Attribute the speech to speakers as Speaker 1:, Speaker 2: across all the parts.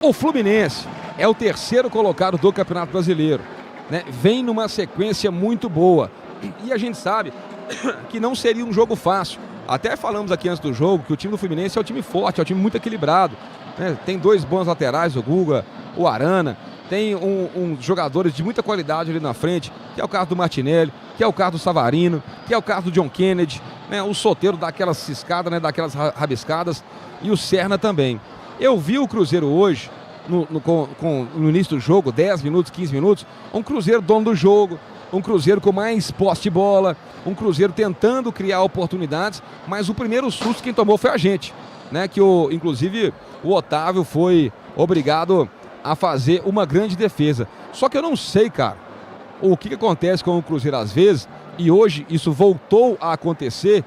Speaker 1: O Fluminense é o terceiro colocado do Campeonato Brasileiro, né? Vem numa sequência muito boa e a gente sabe que não seria um jogo fácil. Até falamos aqui antes do jogo que o time do Fluminense é um time forte, é um time muito equilibrado, né? Tem dois bons laterais, o Guga, o Arana, tem jogadores de muita qualidade ali na frente, que é o caso do Martinelli, que é o caso do Savarino, que é o caso do John Kennedy, né? O Soteldo dá aquelas ciscadas, né? Daquelas rabiscadas, e o Serna também. Eu vi o Cruzeiro hoje, no início do jogo, 10 minutos, 15 minutos, um Cruzeiro dono do jogo, um Cruzeiro com mais posse de bola, um Cruzeiro tentando criar oportunidades, mas o primeiro susto quem tomou foi a gente, né? Que inclusive o Otávio foi obrigado a fazer uma grande defesa. Só que eu não sei, cara, o que acontece com o Cruzeiro às vezes, e hoje isso voltou a acontecer,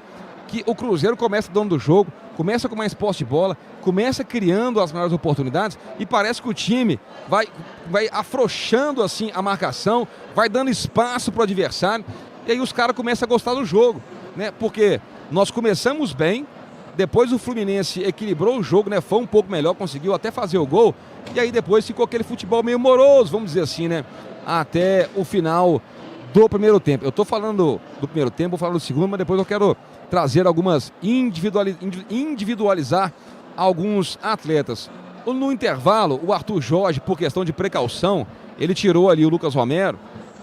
Speaker 1: que o Cruzeiro começa dono do jogo, começa com mais posse de bola, começa criando as maiores oportunidades e parece que o time vai afrouxando assim a marcação, vai dando espaço para o adversário e aí os caras começam a gostar do jogo, né? Porque nós começamos bem, depois o Fluminense equilibrou o jogo, né? Foi um pouco melhor, conseguiu até fazer o gol e aí depois ficou aquele futebol meio moroso, vamos dizer assim, né? Até o final do primeiro tempo. Eu tô falando do primeiro tempo, vou falar do segundo, mas depois eu quero trazer algumas, individualizar alguns atletas. No intervalo, o Arthur Jorge, por questão de precaução, ele tirou ali o Lucas Romero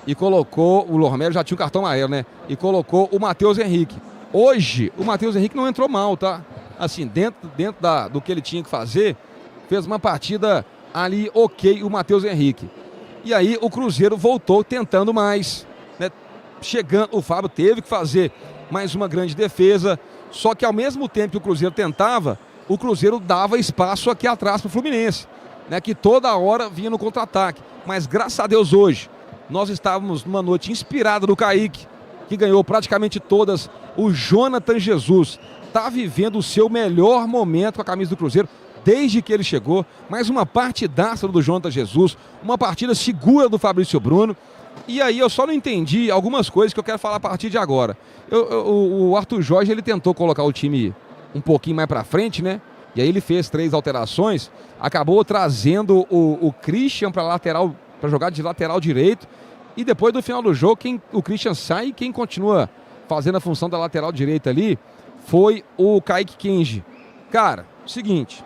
Speaker 1: e colocou, o Romero já tinha o cartão amarelo, né? E colocou o Matheus Henrique. Hoje, o Matheus Henrique não entrou mal, tá? Assim, dentro do que ele tinha que fazer, fez uma partida ali ok, o Matheus Henrique. E aí o Cruzeiro voltou tentando mais, né? Chegando, o Fábio teve que fazer mais uma grande defesa, só que ao mesmo tempo que o Cruzeiro tentava, o Cruzeiro dava espaço aqui atrás para o Fluminense, né, que toda hora vinha no contra-ataque. Mas graças a Deus hoje, nós estávamos numa noite inspirada do Kaique, que ganhou praticamente todas. O Jonathan Jesus está vivendo o seu melhor momento com a camisa do Cruzeiro, desde que ele chegou. Mais uma partidaça do Jonathan Jesus, uma partida segura do Fabrício Bruno. E aí eu só não entendi algumas coisas que eu quero falar a partir de agora. O Arthur Jorge, ele tentou colocar o time um pouquinho mais para frente, né? E aí ele fez 3 alterações, acabou trazendo o Christian para lateral, para jogar de lateral direito. E depois do final do jogo, o Christian sai e quem continua fazendo a função da lateral direita ali foi o Kaique Kenji. Cara, seguinte,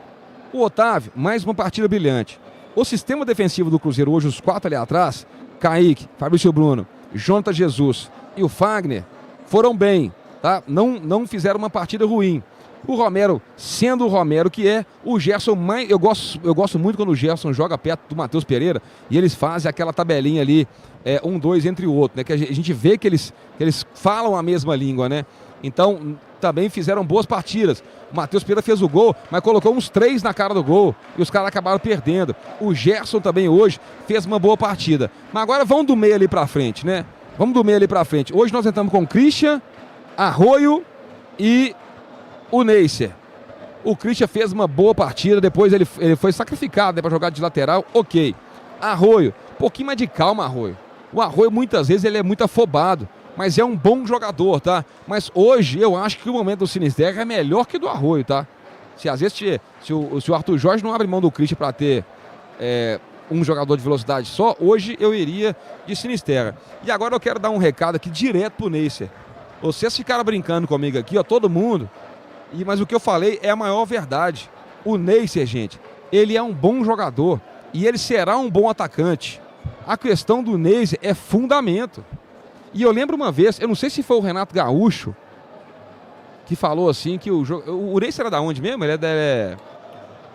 Speaker 1: o Otávio, mais uma partida brilhante. O sistema defensivo do Cruzeiro hoje, os 4 ali atrás, Kaique, Fabrício Bruno, Jonathan Jesus e o Fagner foram bem, tá? Não fizeram uma partida ruim. O Romero, sendo o Romero que é, o Gerson mais... Eu gosto muito quando o Gerson joga perto do Matheus Pereira e eles fazem aquela tabelinha ali, 1-2 entre o outro, né? Que a gente vê que eles falam a mesma língua, né? Então, também fizeram boas partidas. O Matheus Pereira fez o gol, mas colocou uns 3 na cara do gol e os caras acabaram perdendo. O Gerson também hoje fez uma boa partida. Mas agora vamos do meio ali pra frente, né? Vamos do meio ali pra frente. Hoje nós entramos com o Christian, Arroio e o Neisser. O Christian fez uma boa partida, depois ele foi sacrificado, né, para jogar de lateral, ok. Arroio, um pouquinho mais de calma, Arroio. O Arroio muitas vezes ele é muito afobado, mas é um bom jogador, tá? Mas hoje eu acho que o momento do Sinisterra é melhor que do Arroio, tá? Se às vezes se o Arthur Jorge não abre mão do Christian para ter um jogador de velocidade só, hoje eu iria de Sinisterra. E agora eu quero dar um recado aqui direto pro Neisser. Vocês ficaram brincando comigo aqui, ó, todo mundo. Mas o que eu falei é a maior verdade. O Neisser, gente, ele é um bom jogador e ele será um bom atacante. A questão do Neisser é fundamento. E eu lembro uma vez, eu não sei se foi o Renato Gaúcho que falou assim que o Neisser era da onde mesmo? Ele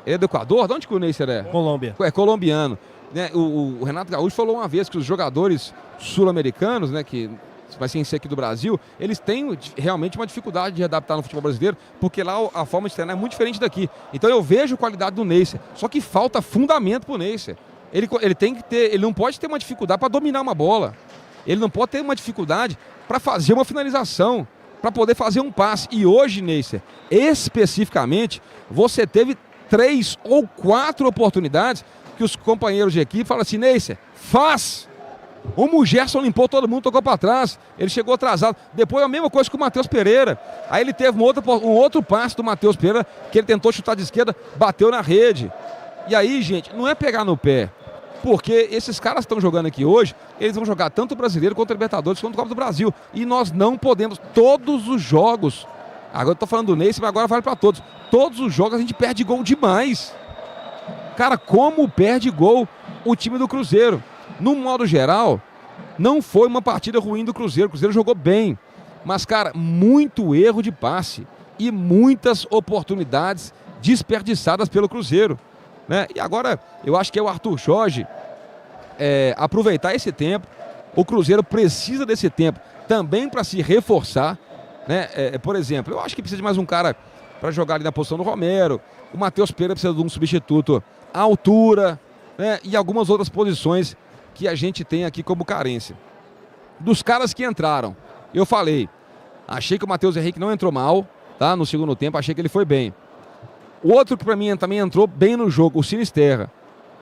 Speaker 1: é do Equador? De onde que o Neisser é?
Speaker 2: Colômbia.
Speaker 1: É colombiano. Né? O Renato Gaúcho falou uma vez que os jogadores sul-americanos, né, que vai ser aqui do Brasil, eles têm realmente uma dificuldade de adaptar no futebol brasileiro, porque lá a forma de treinar é muito diferente daqui. Então eu vejo a qualidade do Neisser, só que falta fundamento pro Neisser. Ele não pode ter uma dificuldade para dominar uma bola. Ele não pode ter uma dificuldade para fazer uma finalização, para poder fazer um passe. E hoje, Neisser, especificamente, você teve 3 ou 4 oportunidades que os companheiros de equipe falam assim: Neisser, faz! O Gerson limpou todo mundo, tocou para trás. Ele chegou atrasado. Depois a mesma coisa com o Matheus Pereira. Aí ele teve um outro passe do Matheus Pereira, que ele tentou chutar de esquerda, bateu na rede. E aí, gente, não é pegar no pé. Porque esses caras que estão jogando aqui hoje, eles vão jogar tanto o Brasileiro quanto o Libertadores, quanto o Copa do Brasil. E nós não podemos, todos os jogos, agora eu tô falando do Ney, mas agora vale para todos. Todos os jogos a gente perde gol demais. Cara, como perde gol o time do Cruzeiro? No modo geral, não foi uma partida ruim do Cruzeiro. O Cruzeiro jogou bem. Mas, cara, muito erro de passe e muitas oportunidades desperdiçadas pelo Cruzeiro, né? E agora, eu acho que é o Arthur Jorge aproveitar esse tempo. O Cruzeiro precisa desse tempo também para se reforçar, né? Por exemplo, eu acho que precisa de mais um cara para jogar ali na posição do Romero. O Matheus Pereira precisa de um substituto à altura, né? E algumas outras posições que a gente tem aqui como carência. Dos caras que entraram, eu falei, achei que o Matheus Henrique não entrou mal, tá? No segundo tempo, achei que ele foi bem. O outro que para mim também entrou bem no jogo, o Sinisterra.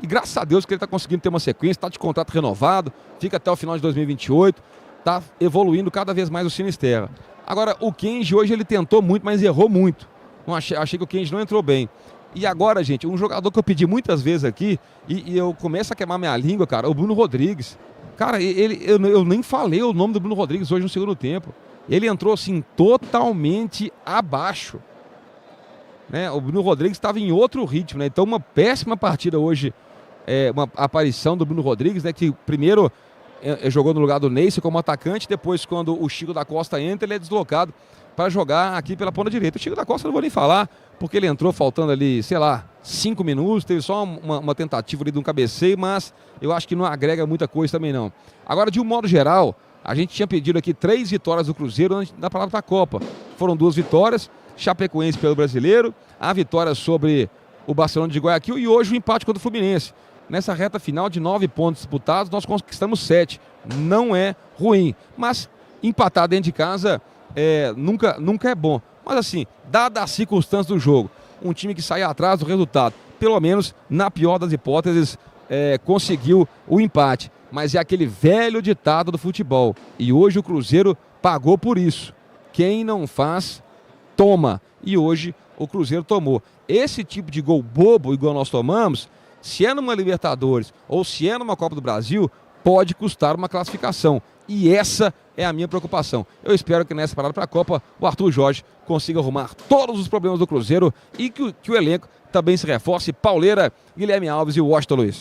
Speaker 1: E graças a Deus que ele está conseguindo ter uma sequência, está de contrato renovado, fica até o final de 2028, está evoluindo cada vez mais o Sinisterra. Agora, o Kenji hoje ele tentou muito, mas errou muito. Não achei que o Kenji não entrou bem. E agora, gente, um jogador que eu pedi muitas vezes aqui, e eu começo a queimar minha língua, cara, o Bruno Rodrigues. Cara, eu nem falei o nome do Bruno Rodrigues hoje no segundo tempo. Ele entrou, assim, totalmente abaixo, né? O Bruno Rodrigues estava em outro ritmo, né? Então, uma péssima partida hoje, uma aparição do Bruno Rodrigues, né? Que primeiro jogou no lugar do Neyce como atacante, depois, quando o Chico da Costa entra, ele é deslocado para jogar aqui pela ponta direita. O Chico da Costa não vou nem falar, porque ele entrou faltando ali, sei lá, 5 minutos, teve só uma tentativa ali de um cabeceio, mas eu acho que não agrega muita coisa também não. Agora, de um modo geral, a gente tinha pedido aqui 3 vitórias do Cruzeiro antes da palavra da Copa. Foram 2 vitórias, Chapecoense pelo Brasileiro, a vitória sobre o Barcelona de Guayaquil e hoje o empate contra o Fluminense. Nessa reta final de 9 pontos disputados, nós conquistamos 7. Não é ruim, mas empatar dentro de casa nunca é bom. Mas assim, dada as circunstâncias do jogo, um time que sai atrás do resultado, pelo menos na pior das hipóteses, conseguiu o empate. Mas é aquele velho ditado do futebol. E hoje o Cruzeiro pagou por isso. Quem não faz, toma. E hoje o Cruzeiro tomou. Esse tipo de gol bobo, igual nós tomamos, se é numa Libertadores ou se é numa Copa do Brasil, pode custar uma classificação. E essa é a minha preocupação. Eu espero que nessa parada para a Copa o Arthur Jorge consiga arrumar todos os problemas do Cruzeiro e que o elenco também se reforce. Pauleira, Guilherme Alves e Washington Luiz.